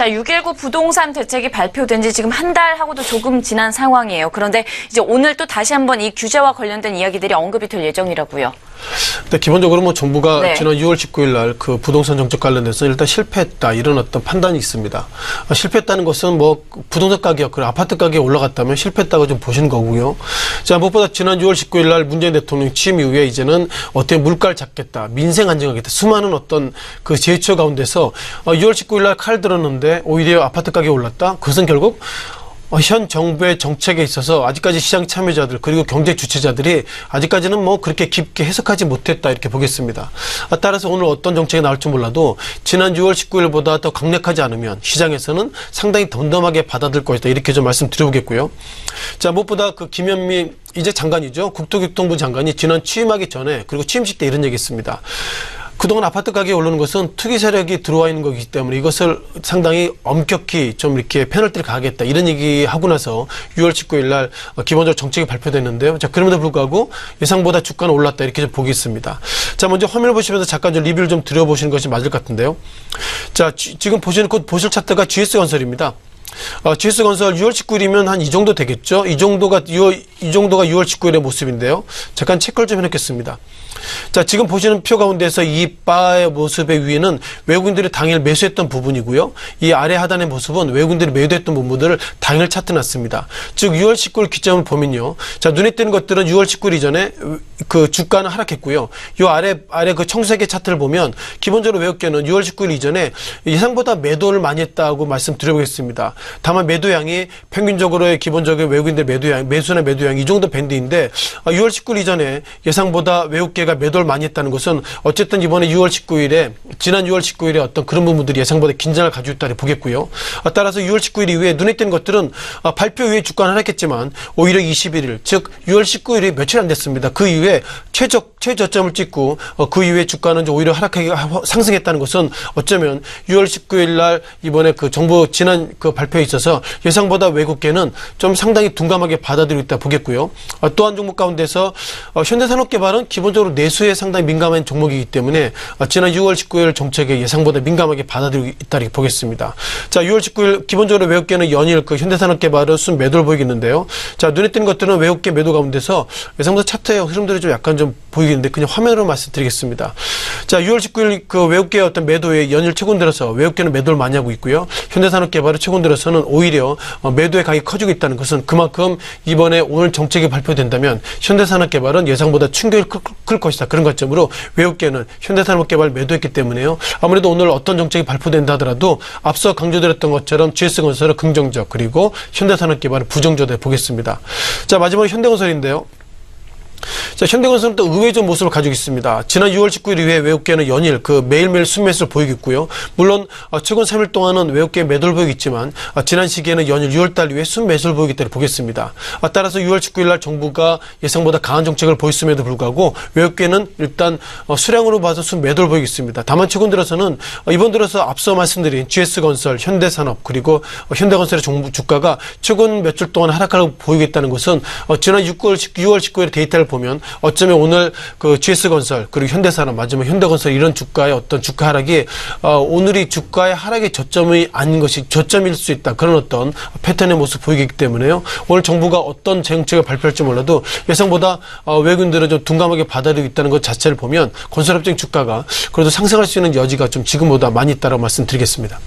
자, 6.19 부동산 대책이 발표된 지 지금 한 달하고도 조금 지난 상황이에요. 그런데 이제 오늘 또 다시 한번 이 규제와 관련된 이야기들이 언급이 될 예정이라고요. 네, 기본적으로 뭐 정부가 네. 지난 6월 19일 날 그 부동산 정책 관련해서 일단 실패했다 이런 어떤 판단이 있습니다. 실패했다는 것은 뭐 부동산 가격, 그리고 아파트 가격이 올라갔다면 실패했다고 좀 보시는 거고요. 자, 무엇보다 지난 6월 19일 날 문재인 대통령 취임 이후에 이제는 어떻게 물가를 잡겠다, 민생 안정하겠다, 수많은 어떤 그 제초 가운데서 6월 19일 날 칼 들었는데 오히려 아파트 가격이 올랐다. 그것은 결국 현 정부의 정책에 있어서 아직까지 시장 참여자들 그리고 경제 주체자들이 아직까지는 뭐 그렇게 깊게 해석하지 못했다 이렇게 보겠습니다. 따라서 오늘 어떤 정책이 나올지 몰라도 지난 6월 19일보다 더 강력하지 않으면 시장에서는 상당히 덤덤하게 받아들일 것이다 이렇게 좀 말씀드려보겠고요. 자, 무엇보다 그 김현미 이제 장관이죠. 국토교통부 장관이 지난 취임하기 전에 그리고 취임식 때 이런 얘기했습니다. 그동안 아파트 가격이 오르는 것은 투기 세력이 들어와 있는 거기 때문에 이것을 상당히 엄격히 좀 이렇게 페널티를 가하겠다 이런 얘기하고 나서 6월 19일 날 기본적으로 정책이 발표됐는데요. 자, 그럼에도 불구하고 예상보다 주가는 올랐다 이렇게 좀 보겠습니다. 자, 먼저 화면을 보시면서 잠깐 좀 리뷰를 좀 드려보시는 것이 맞을 것 같은데요. 자, 지금 곧 보실 차트가 GS건설입니다. GS건설 6월 19일이면 한 이 정도 되겠죠. 이 정도가 6월 19일의 모습인데요. 잠깐 체크를 좀 해놓겠습니다. 자, 지금 보시는 표 가운데서 이 바의 모습의 위에는 외국인들이 당일 매수했던 부분이고요. 이 아래 하단의 모습은 외국인들이 매도했던 부분들을 당일 차트놨습니다. 즉 6월 19일 기점을 보면요. 자, 눈에 띄는 것들은 6월 19일 이전에 그 주가는 하락했고요. 이 아래 그 청색의 차트를 보면 기본적으로 외국계는 6월 19일 이전에 예상보다 매도를 많이 했다고 말씀드려보겠습니다. 다만 매도량이 평균적으로의 기본적인 외국인들 매수나 매도량이 이 정도 밴드인데 6월 19일 이전에 예상보다 외국계가 매도를 많이 했다는 것은 어쨌든 이번에 지난 6월 19일에 어떤 그런 부분들이 예상보다 긴장을 가지고 있다고 보겠고요. 따라서 6월 19일 이후에 눈에 띄는 것들은 발표 이후에 주가는 하락했지만 오히려 21일, 즉 6월 19일이 며칠 안 됐습니다. 그 이후에 최저점을 찍고 그 이후에 주가는 오히려 하락하게 상승했다는 것은 어쩌면 6월 19일 날 이번에 그 정부 지난 그 발표에 있어서 예상보다 외국계는 좀 상당히 둔감하게 받아들이고 있다 보겠고요. 또 한 종목 가운데서 현대산업개발은 기본적으로 내수에 상당히 민감한 종목이기 때문에 지난 6월 19일 정책에 예상보다 민감하게 받아들이고 있다 이렇게 보겠습니다. 자, 6월 19일 기본적으로 외국계는 연일 그 현대산업개발은 순 매도를 보이겠는데요. 자, 눈에 띄는 것들은 외국계 매도 가운데서 예상보다 차트의 흐름들이 좀 약간 좀 보이겠는데 그냥 화면으로 말씀드리겠습니다. 자, 6월 19일 그 외국계의 어떤 매도에 연일 최근 들어서 외국계는 매도를 많이 하고 있고요. 현대산업개발은 최근 들어서는 오히려 매도의 가격이 커지고 있다는 것은 그만큼 이번에 오늘 정책이 발표된다면 현대산업개발은 예상보다 충격이 클 것이다. 그런 관점으로 외국계는 현대산업개발 매도했기 때문에요. 아무래도 오늘 어떤 정책이 발표된다 하더라도 앞서 강조드렸던 것처럼 GS건설은 긍정적 그리고 현대산업개발은 부정적으로 보겠습니다. 자, 마지막으로 현대건설인데요. 자, 현대건설은 또 의외적 모습을 가지고 있습니다. 지난 6월 19일 이후에 외국계는 연일 그 매일매일 순매수를 보이고 있고요. 물론 최근 3일 동안은 외국계 매도를 보이고 있지만 지난 시기에는 연일 6월달 이후에 순매수를 보이기 때문에 보겠습니다. 따라서 6월 19일 날 정부가 예상보다 강한 정책을 보였음에도 불구하고 외국계는 일단 수량으로 봐서 순매도를 보이고 있습니다. 다만 최근 들어서는 이번 들어서 앞서 말씀드린 GS건설, 현대산업 그리고 현대건설의 주가가 최근 며칠 동안 하락하고 보이고 있다는 것은 지난 6월 19일의 데이터를 보면 어쩌면 오늘 그 GS건설 그리고 현대산업 마지막 현대건설 이런 주가의 어떤 주가 하락이 오늘이 주가의 하락의 저점이 아닌 것이 저점일 수 있다. 그런 어떤 패턴의 모습 보이기 때문에요. 오늘 정부가 어떤 정책을 발표할지 몰라도 예상보다 외국인들은 좀 둔감하게 받아들이고 있다는 것 자체를 보면 건설업종 주가가 그래도 상승할 수 있는 여지가 좀 지금보다 많이 있다고 말씀드리겠습니다.